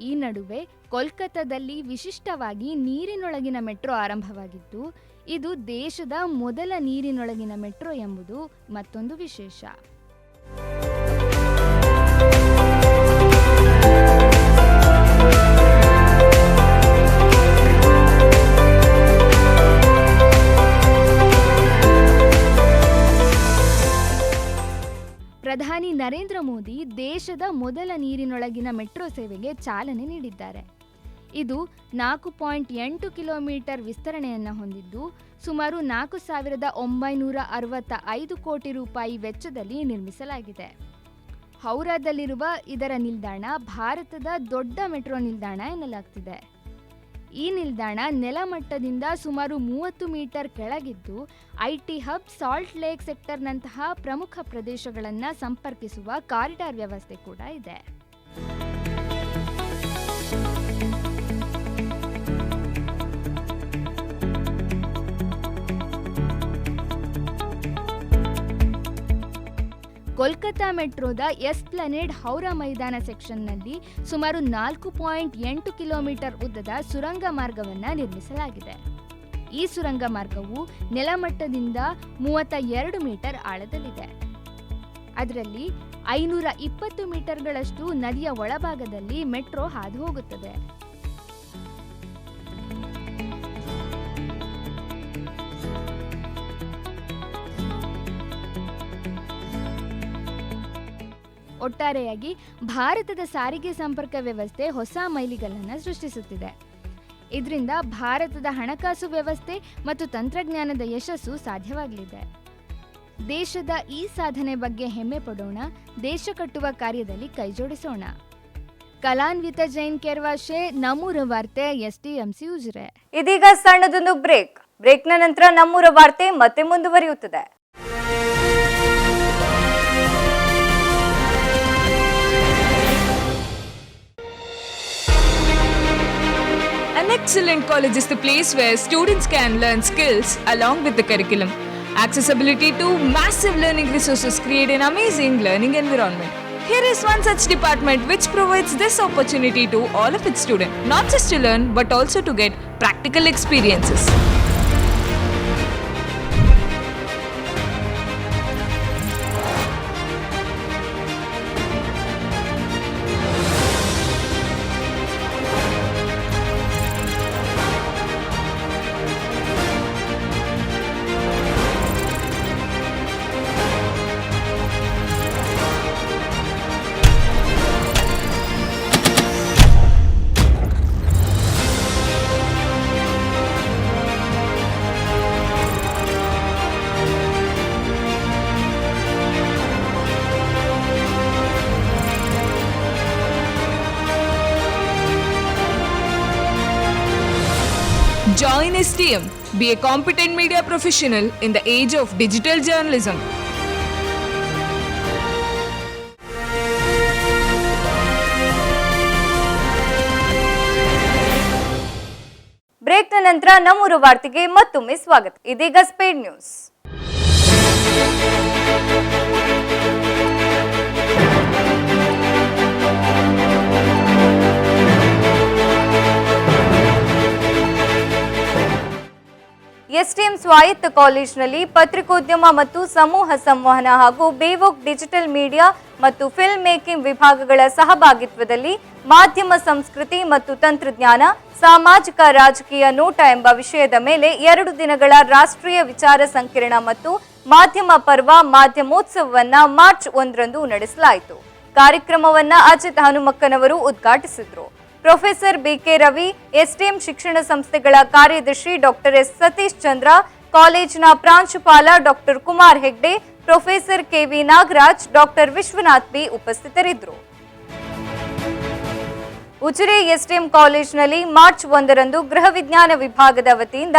ಈ ನಡುವೆ ಕೋಲ್ಕತ್ತಾದಲ್ಲಿ ವಿಶಿಷ್ಟವಾಗಿ ನೀರಿನೊಳಗಿನ ಮೆಟ್ರೋ ಆರಂಭವಾಗಿದ್ದು, ಇದು ದೇಶದ ಮೊದಲ ನೀರಿನೊಳಗಿನ ಮೆಟ್ರೋ ಎಂಬುದು ಮತ್ತೊಂದು ವಿಶೇಷ. ದೇಶದ ಮೊದಲ ನೀರಿನೊಳಗಿನ ಮೆಟ್ರೋ ಸೇವೆಗೆ ಚಾಲನೆ ನೀಡಿದ್ದಾರೆ. ಇದು 4.8 ಕಿಲೋಮೀಟರ್ ವಿಸ್ತರಣೆಯನ್ನು ಹೊಂದಿದ್ದು ಸುಮಾರು 4,965 ಕೋಟಿ ರೂಪಾಯಿ ವೆಚ್ಚದಲ್ಲಿ ನಿರ್ಮಿಸಲಾಗಿದೆ. ಹೌರಾದಲ್ಲಿರುವ ಇದರ ನಿಲ್ದಾಣ ಭಾರತದ ದೊಡ್ಡ ಮೆಟ್ರೋ ನಿಲ್ದಾಣ ಎನ್ನಲಾಗ್ತಿದೆ. ಈ ನಿಲ್ದಾಣ ನೆಲಮಟ್ಟದಿಂದ ಸುಮಾರು 30 ಮೀಟರ್ ಕೆಳಗಿದ್ದು ಐಟಿ ಹಬ್, ಸಾಲ್ಟ್ ಲೇಕ್ ಸೆಕ್ಟರ್ನಂತಹ ಪ್ರಮುಖ ಪ್ರದೇಶಗಳನ್ನು ಸಂಪರ್ಕಿಸುವ ಕಾರಿಡಾರ್ ವ್ಯವಸ್ಥೆ ಕೂಡ ಇದೆ. ಕೋಲ್ಕತಾ ಮೆಟ್ರೋದ ಎಸ್ಪ್ಲನೇಡ್ ಹೌರಾ ಮೈದಾನ ಸೆಕ್ಷನ್ನಲ್ಲಿ ಸುಮಾರು 4.8 ಕಿಲೋಮೀಟರ್ ಉದ್ದದ ಸುರಂಗ ಮಾರ್ಗವನ್ನು ನಿರ್ಮಿಸಲಾಗಿದೆ. ಈ ಸುರಂಗ ಮಾರ್ಗವು ನೆಲಮಟ್ಟದಿಂದ 32 ಮೀಟರ್ ಆಳದಲ್ಲಿದೆ. ಅದರಲ್ಲಿ 520 ಮೀಟರ್ಗಳಷ್ಟು ನದಿಯ ಒಳಭಾಗದಲ್ಲಿ ಮೆಟ್ರೋ ಹಾದು ಹೋಗುತ್ತದೆ. ಒಟ್ಟಾರೆಯಾಗಿ ಭಾರತದ ಸಾರಿಗೆ ಸಂಪರ್ಕ ವ್ಯವಸ್ಥೆ ಹೊಸ ಮೈಲಿಗಲ್ಲನ್ನು ಸೃಷ್ಟಿಸುತ್ತಿದೆ. ಇದರಿಂದ ಭಾರತದ ಹಣಕಾಸು ವ್ಯವಸ್ಥೆ ಮತ್ತು ತಂತ್ರಜ್ಞಾನದ ಯಶಸ್ಸು ಸಾಧ್ಯವಾಗಲಿದೆ. ದೇಶದ ಈ ಸಾಧನೆ ಬಗ್ಗೆ ಹೆಮ್ಮೆ ಪಡೋಣ, ದೇಶ ಕಟ್ಟುವ ಕಾರ್ಯದಲ್ಲಿ ಕೈಜೋಡಿಸೋಣ. ಕಲಾನ್ವಿತ ಜೈನ್ ಕೆರ್ವಾಶೆ, ನಮ್ಮೂರ ವಾರ್ತೆ, STMC ಉಜಿರೆ. ಇದೀಗ ಸಣ್ಣದೊಂದು ಬ್ರೇಕ್ನ ನಂತರ ನಮ್ಮೂರ ವಾರ್ತೆ ಮತ್ತೆ ಮುಂದುವರಿಯುತ್ತದೆ. An excellent college is the place where students can learn skills along with the curriculum. Accessibility to massive learning resources create an amazing learning environment. Here is one such department which provides this opportunity to all of its students, not just to learn but also to get practical experiences. Join STM. Be a competent media professional in the age of digital journalism. ಬ್ರೇಕ್ನ ನಂತರ ನಮ್ಮೂರ ವಾರ್ತೆಗೆ ಮತ್ತೊಮ್ಮೆ ಸ್ವಾಗತ. ಇದೀಗ speed news. STM ಸ್ವಾಯತ್ತ ಕಾಲೇಜಿನಲ್ಲಿ ಪತ್ರಿಕೋದ್ಯಮ ಮತ್ತು ಸಮೂಹ ಸಂವಹನ ಹಾಗೂ ಬೇವೋಕ್ ಡಿಜಿಟಲ್ ಮೀಡಿಯಾ ಮತ್ತು ಫಿಲ್ಮ್ ಮೇಕಿಂಗ್ ವಿಭಾಗಗಳ ಸಹಭಾಗಿತ್ವದಲ್ಲಿ ಮಾಧ್ಯಮ ಸಂಸ್ಕೃತಿ ಮತ್ತು ತಂತ್ರಜ್ಞಾನ, ಸಾಮಾಜಿಕ ರಾಜಕೀಯ ನೋಟ ಎಂಬ ವಿಷಯದ ಮೇಲೆ 2 ದಿನಗಳ ರಾಷ್ಟ್ರೀಯ ವಿಚಾರ ಸಂಕಿರಣ ಮತ್ತು ಮಾಧ್ಯಮ ಪರ್ವ ಮಾಧ್ಯಮೋತ್ಸವವನ್ನು ಮಾರ್ಚ್ 1ರಂದು ನಡೆಸಲಾಯಿತು. ಕಾರ್ಯಕ್ರಮವನ್ನು ಅಜಿತ್ ಹನುಮಕ್ಕನವರು ಉದ್ಘಾಟಿಸಿದರು. ಪ್ರೊಫೆಸರ್ BK ರವಿ, STM ಶಿಕ್ಷಣ ಸಂಸ್ಥೆಗಳ ಕಾರ್ಯದರ್ಶಿ ಡಾಕ್ಟರ್ S ಸತೀಶ್ ಚಂದ್ರ, ಕಾಲೇಜಿನ ಪ್ರಾಂಶುಪಾಲ doctor Kumar Hegde, professor KV Nagaraj, doctor Vishwanath B ಉಪಸ್ಥಿತರಿದ್ದರು. ಉಜಿರೆ STM ಕಾಲೇಜಿನಲ್ಲಿ ಮಾರ್ಚ್ 1ರಂದು ಗೃಹ ವಿಜ್ಞಾನ ವಿಭಾಗದ ವತಿಯಿಂದ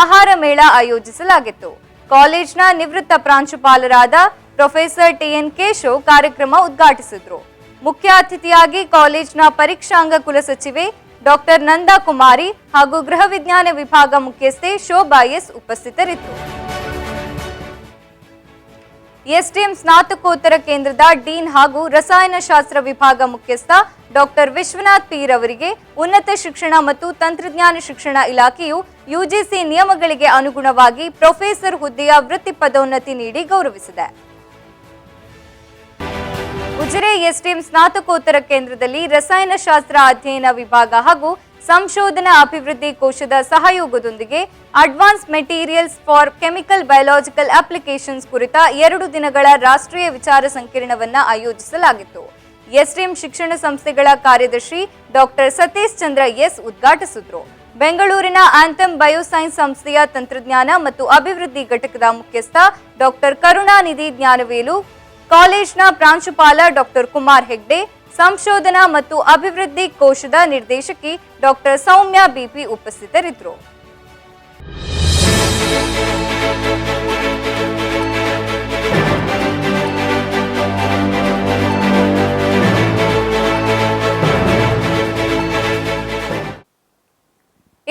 ಆಹಾರ ಮೇಳ ಆಯೋಜಿಸಲಾಗಿತ್ತು. ಕಾಲೇಜಿನ ನಿವೃತ್ತ ಪ್ರಾಂಶುಪಾಲರಾದ ಪ್ರೊಫೆಸರ್ TN ಕೇಶವ್ ಕಾರ್ಯಕ್ರಮ ಉದ್ಘಾಟಿಸಿದರು. ಮುಖ್ಯ ಅತಿಥಿಯಾಗಿ ಕಾಲೇಜಿನ ಪರೀಕ್ಷಾಂಗ ಕುಲಸಚಿವೆ ಡಾಕ್ಟರ್ ನಂದಾ ಕುಮಾರಿ ಹಾಗೂ ಗೃಹ ವಿಜ್ಞಾನ ವಿಭಾಗ ಮುಖ್ಯಸ್ಥೆ ಶೋಭಾ S ಉಪಸ್ಥಿತರಿದ್ದರು. STM ಸ್ನಾತಕೋತ್ತರ ಕೇಂದ್ರದ ಡೀನ್ ಹಾಗೂ ರಸಾಯನಶಾಸ್ತ್ರ ವಿಭಾಗ ಮುಖ್ಯಸ್ಥ ಡಾಕ್ಟರ್ ವಿಶ್ವನಾಥ್ P ರವರಿಗೆ ಉನ್ನತ ಶಿಕ್ಷಣ ಮತ್ತು ತಂತ್ರಜ್ಞಾನ ಶಿಕ್ಷಣ ಇಲಾಖೆಯು UGC ನಿಯಮಗಳಿಗೆ ಅನುಗುಣವಾಗಿ ಪ್ರೊಫೆಸರ್ ಹುದ್ದೆಯ ವೃತ್ತಿ ಪದೋನ್ನತಿ ನೀಡಿ ಗೌರವಿಸಿದೆ. ಉಜಿರೆ STM ಸ್ನಾತಕೋತ್ತರ ಕೇಂದ್ರದಲ್ಲಿ ರಸಾಯನಶಾಸ್ತ್ರ ಅಧ್ಯಯನ ವಿಭಾಗ ಹಾಗೂ ಸಂಶೋಧನಾ ಅಭಿವೃದ್ಧಿ ಕೋಶದ ಸಹಯೋಗದೊಂದಿಗೆ advance materials for chemical biological applications ಕುರಿತ 2 ದಿನಗಳ ರಾಷ್ಟ್ರೀಯ ವಿಚಾರ ಸಂಕಿರಣವನ್ನು ಆಯೋಜಿಸಲಾಗಿತ್ತು. ಎಸ್ಡಿಎಂ ಶಿಕ್ಷಣ ಸಂಸ್ಥೆಗಳ ಕಾರ್ಯದರ್ಶಿ ಡಾಕ್ಟರ್ ಸತೀಶ್ ಚಂದ್ರ ಎಸ್ ಉದ್ಘಾಟಿಸಿದ್ರು. ಬೆಂಗಳೂರಿನ ಆಂಥಮ್ ಬಯೋಸೈನ್ಸ್ ಸಂಸ್ಥೆಯ ತಂತ್ರಜ್ಞಾನ ಮತ್ತು ಅಭಿವೃದ್ಧಿ ಘಟಕದ ಮುಖ್ಯಸ್ಥ ಡಾಕ್ಟರ್ ಕರುಣಾನಿಧಿ ಜ್ಞಾನವೇಲು, ಕಾಲೇಜ್ನ ಪ್ರಾಂಶುಪಾಲ ಡಾಕ್ಟರ್ ಕುಮಾರ್ ಹೆಗ್ಡೆ, ಸಂಶೋಧನಾ ಮತ್ತು ಅಭಿವೃದ್ಧಿ ಕೋಶದ ನಿರ್ದೇಶಕಿ ಡಾಕ್ಟರ್ ಸೌಮ್ಯ ಬಿಪಿ ಉಪಸ್ಥಿತರಿದ್ದರು.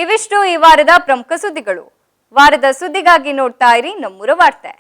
ಇವಿಷ್ಟು ಈ ವಾರದ ಪ್ರಮುಖ ಸುದ್ದಿಗಳು. ವಾರದ ಸುದ್ದಿಗಾಗಿ ನೋಡ್ತಾ ಇರಿ ನಮ್ಮೂರ ವಾರ್ತೆ.